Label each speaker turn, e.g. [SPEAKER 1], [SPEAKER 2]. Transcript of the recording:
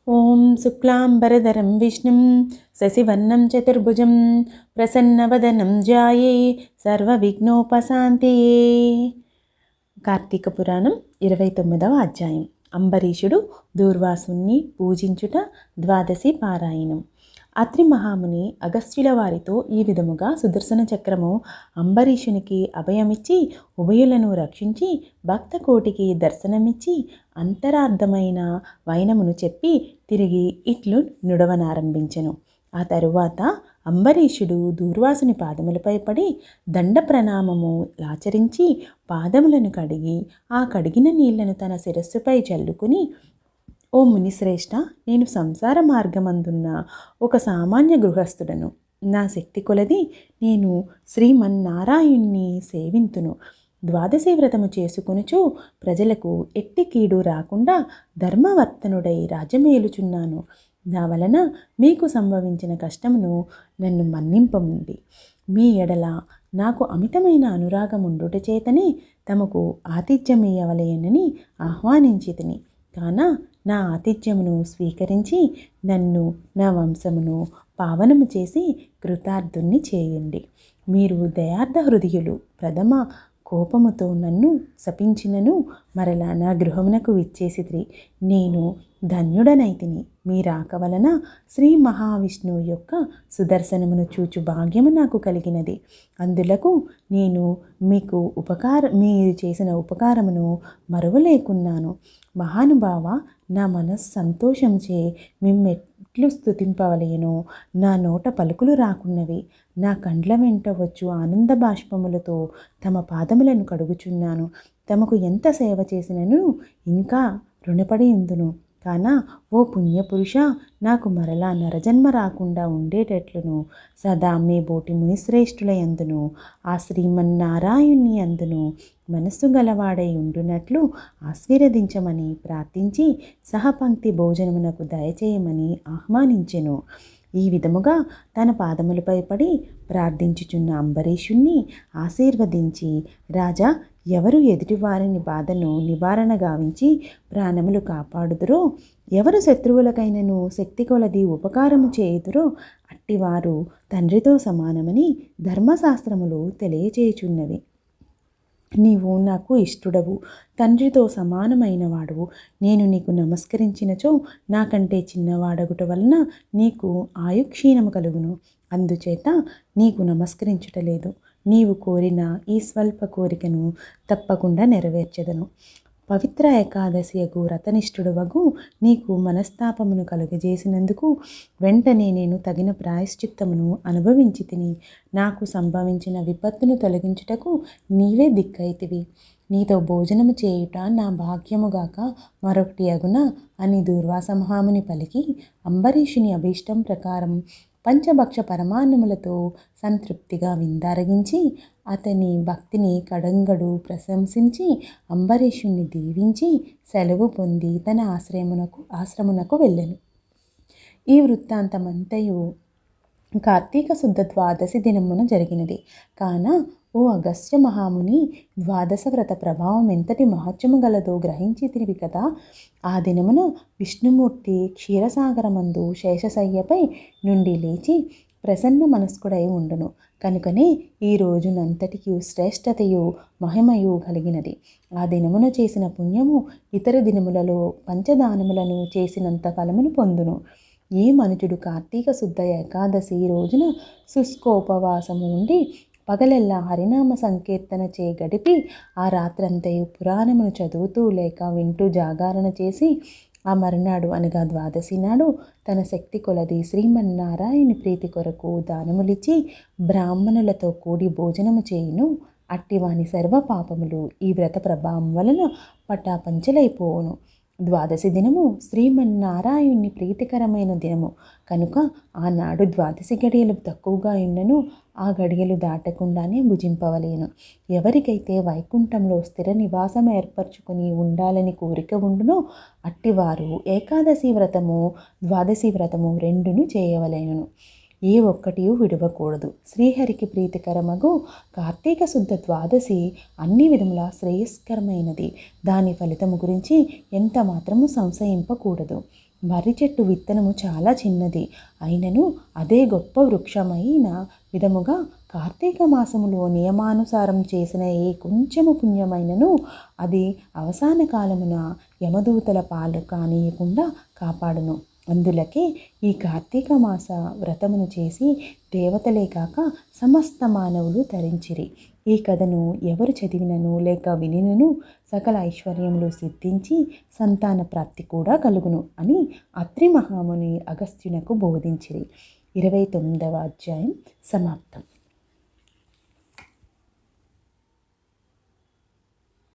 [SPEAKER 1] ఓం శుక్లాంబరధరం విష్ణుం శశివర్ణం చతుర్భుజం ప్రసన్నవదనం ధ్యాయే సర్వవిఘ్నోపశాంతయే. కార్తీక పురాణం 29వ అధ్యాయం. అంబరీషుడు దూర్వాసుని పూజించుట. ద్వాదశి పారాయణం. అత్రి మహాముని అగస్త్యుల వారితో ఈ విధముగా సుదర్శన చక్రము అంబరీషునికి అభయమిచ్చి ఉభయులను రక్షించి భక్త కోటికి దర్శనమిచ్చి అంతరార్థమైన వైనమును చెప్పి తిరిగి ఇట్లు నుడవనారంభించెను. ఆ తరువాత అంబరీషుడు దూర్వాసుని పాదములపై పడి దండ ప్రణామము ఆచరించి పాదములను కడిగి ఆ కడిగిన నీళ్లను తన శిరస్సుపై చల్లుకుని, ఓ మునిశ్రేష్ఠ, నేను సంసార మార్గమందున్న ఒక సామాన్య గృహస్థుడను. నా శక్తి కొలది నేను శ్రీమన్నారాయణ్ణి సేవింతును. ద్వాదశి వ్రతము చేసుకొనుచు ప్రజలకు ఎట్టి కీడు రాకుండా ధర్మవర్తనుడై రాజ్యమేలుచున్నాను. నా వలన మీకు సంభవించిన కష్టమును నన్ను మన్నింపముండి. మీ ఎడల నాకు అమితమైన అనురాగముండుట చేతనే తమకు ఆతిథ్యమియ్యవలెనని ఆహ్వానించితిని. కాన నా ఆతిథ్యమును స్వీకరించి నన్ను నా వంశమును పావనము చేసి కృతార్థుణ్ణి చేయండి. మీరు దయార్థ హృదయులు. ప్రథమ కోపముతో నన్ను శపించినను మరలా నా గృహమునకు విచ్చేసిరి. నేను ధన్యుడనైతిని. మీ రాక వలన శ్రీ మహావిష్ణువు యొక్క సుదర్శనమును చూచు భాగ్యము నాకు కలిగినది. అందులకు నేను మీరు చేసిన ఉపకారమును మరువలేకున్నాను. మహానుభావ, నా మనస్సు సంతోషంచే మిమ్మెట్లు స్తుతింపవలెనో నా నోట పలుకులు రాకున్నవి. నా కండ్ల వెంట వచ్చు ఆనంద బాష్పములతో తమ పాదములను కడుగుచున్నాను. తమకు ఎంత సేవ చేసినను ఇంకా రుణపడి ఉందును. కాన ఓ పుణ్యపురుష, నాకు మరలా నరజన్మ రాకుండా ఉండేటట్లును సదా మీ బోటి మునిశ్రేష్ఠుల యందును ఆ శ్రీమన్నారాయణ్ణి అందును మనస్సు గలవాడై ఉండునట్లు ఆశీర్వదించమని ప్రార్థించి సహపంక్తి భోజనమునకు దయచేయమని ఆహ్వానించెను. ఈ విధముగా తన పాదములపై పడి ప్రార్థించుచున్న అంబరీషుణ్ణి ఆశీర్వదించి, రాజా, ఎవరు ఎదుటివారిని బాధను నివారణ గావించి ప్రాణములు కాపాడుదురో, ఎవరు శత్రువులకైనను శక్తి కొలది ఉపకారము చేయుదురో అట్టివారు తండ్రితో సమానమని ధర్మశాస్త్రములు తెలియచేయుచున్నవి. నీవు నాకు ఇష్టుడవు, తండ్రితో సమానమైన వాడువు. నేను నీకు నమస్కరించినచో నాకంటే చిన్నవాడగుట వలన నీకు ఆయుక్షీణము కలుగును. అందుచేత నీకు నమస్కరించుటలేదు. నీవు కోరిన ఈ స్వల్ప కోరికను తప్పకుండా నెరవేర్చెదను. పవిత్ర ఏకాదశియకు వ్రతనిష్ఠుడవగు నీకు మనస్తాపమును కలుగజేసినందుకు వెంటనే నేను తగిన ప్రాయశ్చిత్తమును అనుభవించి తిని, నాకు సంభవించిన విపత్తును తొలగించుటకు నీవే దిక్కైతివి. నీతో భోజనము చేయుట నా భాగ్యముగాక మరొకటి అగునా అని దూర్వాస మహాముని పలికి, అంబరీషుని అభీష్టం ప్రకారం పంచభక్ష పరమాన్నములతో సంతృప్తిగా విందారగించి అతని భక్తిని కడంగడు ప్రశంసించి అంబరీషుణ్ణి దీవించి సెలవు పొంది తన ఆశ్రమునకు వెళ్ళెను. ఈ వృత్తాంతమంతయు కార్తీక శుద్ధ ద్వాదశి దినమున జరిగినది. కాన ఓ అగస్త్య మహాముని, ద్వాదశ వ్రత ప్రభావం ఎంతటి మహత్యము గలదో గ్రహించితివి కదా. ఆ దినమున విష్ణుమూర్తి క్షీరసాగరమందు శేషశయ్యపై నుండి లేచి ప్రసన్న మనస్కుడై ఉండును. కనుకనే ఈ రోజునంతటికి శ్రేష్టతయు మహిమయు కలిగినది. ఆ దినమున చేసిన పుణ్యము ఇతర దినములలో పంచదానములను చేసినంత ఫలమును పొందును. ఏ మనుజుడు కార్తీక శుద్ధ ఏకాదశి రోజున శుష్కోపవాసము ఉండి పగలెల్లా హరినామ సంకీర్తన చే గడిపి ఆ రాత్రంతయు పురాణమును చదువుతూ లేక వింటూ జాగరణ చేసి ఆ మరునాడు అనగా ద్వాదశి నాడు తన శక్తి కొలది శ్రీమన్నారాయణి ప్రీతి కొరకు దానములిచ్చి బ్రాహ్మణులతో కూడి భోజనము చేయును. అట్టివాని సర్వ పాపములు ఈ వ్రత ప్రభావం వలన పటాపంచలైపోవును. ద్వాదశి దినము శ్రీమన్నారాయణ్ణి ప్రీతికరమైన దినము కనుక ఆనాడు ద్వాదశి గడియలు తక్కువగా ఉన్నను ఆ గడియలు దాటకుండానే భుజింపవలేను. ఎవరికైతే వైకుంఠంలో స్థిర నివాసం ఏర్పరచుకొని ఉండాలని కోరిక ఉండునో అట్టివారు ఏకాదశి వ్రతము ద్వాదశి వ్రతము రెండును చేయవలేను. ఏ ఒక్కటి విడవకూడదు. శ్రీహరికి ప్రీతికరమగు కార్తీక శుద్ధ ద్వాదశి అన్ని విధముల శ్రేయస్కరమైనది. దాని ఫలితము గురించి ఎంత మాత్రము సంశయింపకూడదు. మర్రి చెట్టు విత్తనము చాలా చిన్నది అయినను అదే గొప్ప వృక్షమైన విధముగా కార్తీక మాసములో నియమానుసారం చేసిన ఏ కొంచెము పుణ్యమైనను అది అవసాన కాలమున యమదూతల పాలు కానీయకుండా కాపాడును. అందులకే ఈ కార్తీక మాస వ్రతమును చేసి దేవతలే కాక సమస్త మానవులు తరించిరి. ఈ కథను ఎవరు చదివినను లేక వినినను సకల ఐశ్వర్యములు సిద్ధించి సంతాన ప్రాప్తి కూడా కలుగును అని అత్రి మహాముని అగస్త్యునకు బోధించిరి. 29వ అధ్యాయం సమాప్తం.